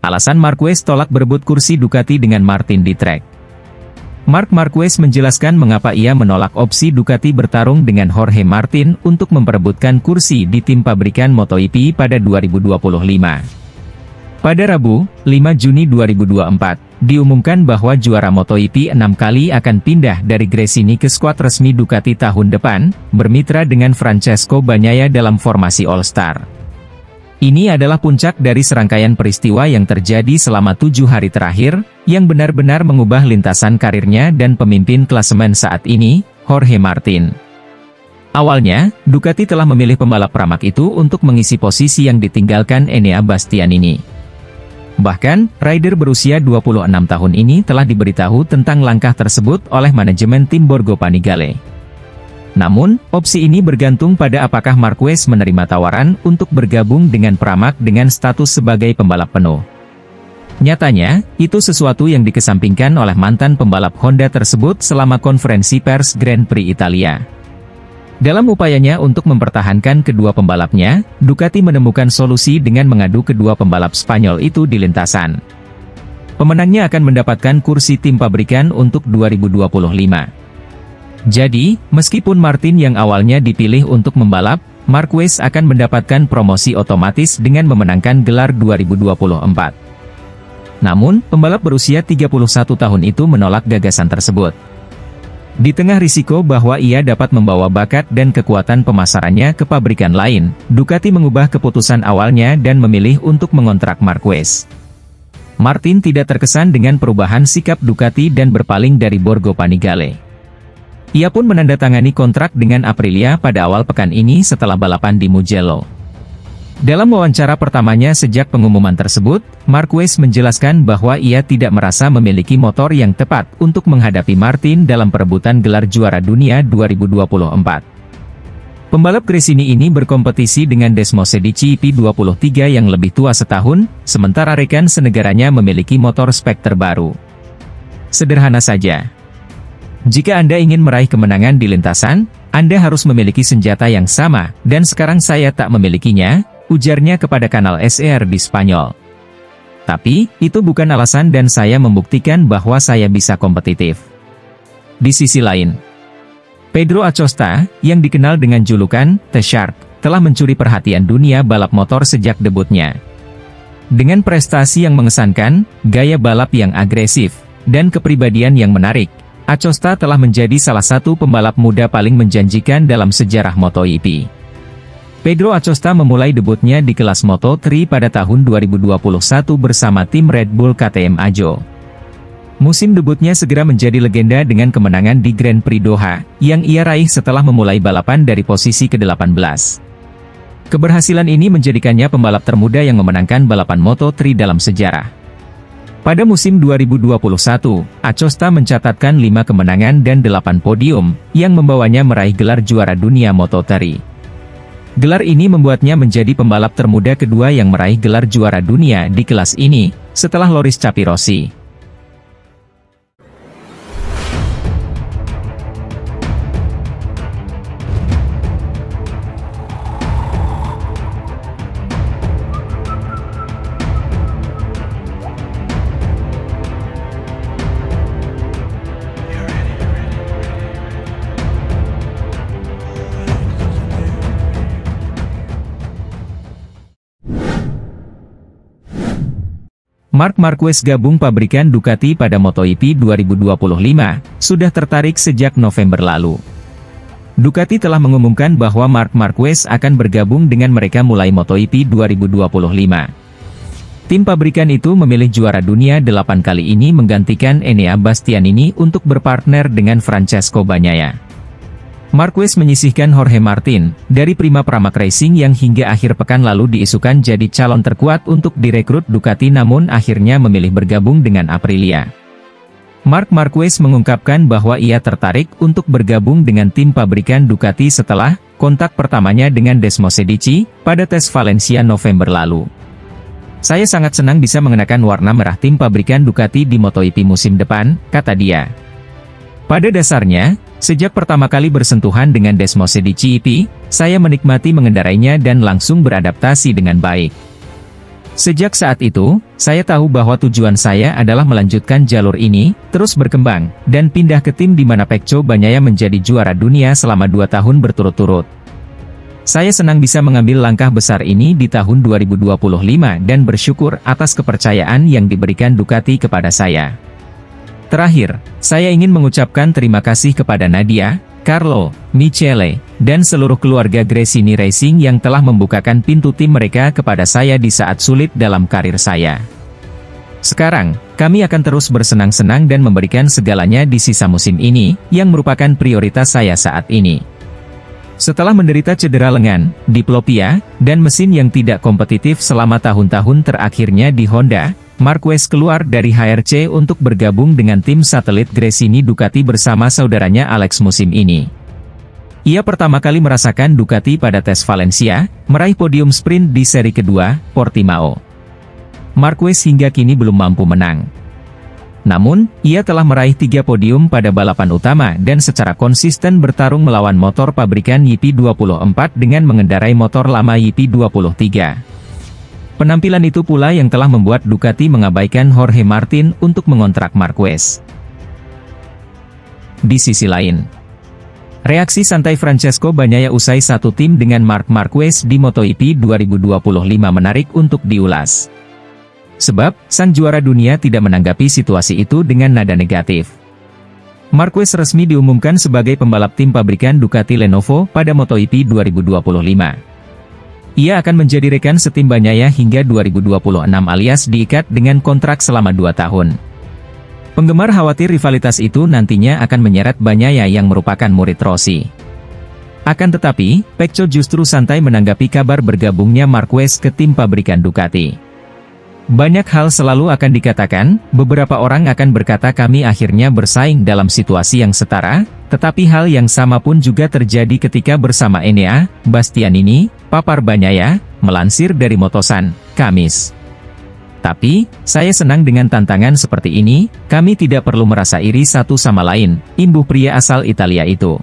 Alasan Marquez tolak berebut kursi Ducati dengan Martin di trek. Marc Marquez menjelaskan mengapa ia menolak opsi Ducati bertarung dengan Jorge Martin untuk memperebutkan kursi di tim pabrikan MotoGP pada 2025. Pada Rabu, 5 Juni 2024, diumumkan bahwa juara MotoGP 6 kali akan pindah dari Gresini ke skuad resmi Ducati tahun depan, bermitra dengan Francesco Bagnaia dalam formasi All-Star. Ini adalah puncak dari serangkaian peristiwa yang terjadi selama 7 hari terakhir, yang benar-benar mengubah lintasan karirnya dan pemimpin klasemen saat ini, Jorge Martin. Awalnya, Ducati telah memilih pembalap pramak itu untuk mengisi posisi yang ditinggalkan Enea Bastianini. Bahkan, rider berusia 26 tahun ini telah diberitahu tentang langkah tersebut oleh manajemen tim Borgo Panigale. Namun, opsi ini bergantung pada apakah Marquez menerima tawaran untuk bergabung dengan Pramac dengan status sebagai pembalap penuh. Nyatanya, itu sesuatu yang dikesampingkan oleh mantan pembalap Honda tersebut selama konferensi pers Grand Prix Italia. Dalam upayanya untuk mempertahankan kedua pembalapnya, Ducati menemukan solusi dengan mengadu kedua pembalap Spanyol itu di lintasan. Pemenangnya akan mendapatkan kursi tim pabrikan untuk 2025. Jadi, meskipun Martin yang awalnya dipilih untuk membalap, Marquez akan mendapatkan promosi otomatis dengan memenangkan gelar 2024. Namun, pembalap berusia 31 tahun itu menolak gagasan tersebut. Di tengah risiko bahwa ia dapat membawa bakat dan kekuatan pemasarannya ke pabrikan lain, Ducati mengubah keputusan awalnya dan memilih untuk mengontrak Marquez. Martin tidak terkesan dengan perubahan sikap Ducati dan berpaling dari Borgo Panigale. Ia pun menandatangani kontrak dengan Aprilia pada awal pekan ini setelah balapan di Mugello. Dalam wawancara pertamanya sejak pengumuman tersebut, Marquez menjelaskan bahwa ia tidak merasa memiliki motor yang tepat untuk menghadapi Martin dalam perebutan gelar juara dunia 2024. Pembalap Gresini ini berkompetisi dengan Desmosedici P23 yang lebih tua setahun, sementara rekan senegaranya memiliki motor spek terbaru. Sederhana saja. Jika Anda ingin meraih kemenangan di lintasan, Anda harus memiliki senjata yang sama, dan sekarang saya tak memilikinya, ujarnya kepada kanal SER di Spanyol. Tapi, itu bukan alasan dan saya membuktikan bahwa saya bisa kompetitif. Di sisi lain, Pedro Acosta, yang dikenal dengan julukan The Shark, telah mencuri perhatian dunia balap motor sejak debutnya. Dengan prestasi yang mengesankan, gaya balap yang agresif, dan kepribadian yang menarik, Acosta telah menjadi salah satu pembalap muda paling menjanjikan dalam sejarah MotoGP. Pedro Acosta memulai debutnya di kelas Moto3 pada tahun 2021 bersama tim Red Bull KTM Ajo. Musim debutnya segera menjadi legenda dengan kemenangan di Grand Prix Doha, yang ia raih setelah memulai balapan dari posisi ke-18. Keberhasilan ini menjadikannya pembalap termuda yang memenangkan balapan Moto3 dalam sejarah. Pada musim 2021, Acosta mencatatkan 5 kemenangan dan 8 podium, yang membawanya meraih gelar juara dunia Moto3. Gelar ini membuatnya menjadi pembalap termuda kedua yang meraih gelar juara dunia di kelas ini, setelah Loris Capirossi. Marc Marquez gabung pabrikan Ducati pada MotoGP 2025, sudah tertarik sejak November lalu. Ducati telah mengumumkan bahwa Marc Marquez akan bergabung dengan mereka mulai MotoGP 2025. Tim pabrikan itu memilih juara dunia 8 kali ini menggantikan Enea Bastianini untuk berpartner dengan Francesco Bagnaia. Marquez menyisihkan Jorge Martin, dari Prima Pramac Racing yang hingga akhir pekan lalu diisukan jadi calon terkuat untuk direkrut Ducati namun akhirnya memilih bergabung dengan Aprilia. Marc Marquez mengungkapkan bahwa ia tertarik untuk bergabung dengan tim pabrikan Ducati setelah kontak pertamanya dengan Desmosedici pada tes Valencia November lalu. Saya sangat senang bisa mengenakan warna merah tim pabrikan Ducati di MotoGP musim depan, kata dia. Pada dasarnya, sejak pertama kali bersentuhan dengan Desmosedici, saya menikmati mengendarainya dan langsung beradaptasi dengan baik. Sejak saat itu, saya tahu bahwa tujuan saya adalah melanjutkan jalur ini, terus berkembang, dan pindah ke tim di mana Pecco Bagnaia menjadi juara dunia selama 2 tahun berturut-turut. Saya senang bisa mengambil langkah besar ini di tahun 2025 dan bersyukur atas kepercayaan yang diberikan Ducati kepada saya. Terakhir, saya ingin mengucapkan terima kasih kepada Nadia, Carlo, Michele, dan seluruh keluarga Gresini Racing yang telah membukakan pintu tim mereka kepada saya di saat sulit dalam karir saya. Sekarang, kami akan terus bersenang-senang dan memberikan segalanya di sisa musim ini, yang merupakan prioritas saya saat ini. Setelah menderita cedera lengan, diplopia, dan mesin yang tidak kompetitif selama tahun-tahun terakhirnya di Honda, Marquez keluar dari HRC untuk bergabung dengan tim satelit Gresini Ducati bersama saudaranya Alex musim ini. Ia pertama kali merasakan Ducati pada tes Valencia, meraih podium sprint di seri kedua, Portimao. Marquez hingga kini belum mampu menang. Namun, ia telah meraih 3 podium pada balapan utama dan secara konsisten bertarung melawan motor pabrikan YP24 dengan mengendarai motor lama YP23. Penampilan itu pula yang telah membuat Ducati mengabaikan Jorge Martin untuk mengontrak Marquez. Di sisi lain, reaksi santai Francesco Bagnaia usai satu tim dengan Marc Marquez di MotoGP 2025 menarik untuk diulas. Sebab, sang juara dunia tidak menanggapi situasi itu dengan nada negatif. Marquez resmi diumumkan sebagai pembalap tim pabrikan Ducati Lenovo pada MotoGP 2025. Ia akan menjadi rekan setim Bagnaia hingga 2026 alias diikat dengan kontrak selama 2 tahun. Penggemar khawatir rivalitas itu nantinya akan menyeret Bagnaia yang merupakan murid Rossi. Akan tetapi, Pecco justru santai menanggapi kabar bergabungnya Marquez ke tim pabrikan Ducati. Banyak hal selalu akan dikatakan, beberapa orang akan berkata kami akhirnya bersaing dalam situasi yang setara, tetapi hal yang sama pun juga terjadi ketika bersama Enea Bastianini, papar Bagnaia, melansir dari Motosan, Kamis. Tapi, saya senang dengan tantangan seperti ini, kami tidak perlu merasa iri satu sama lain, imbuh pria asal Italia itu.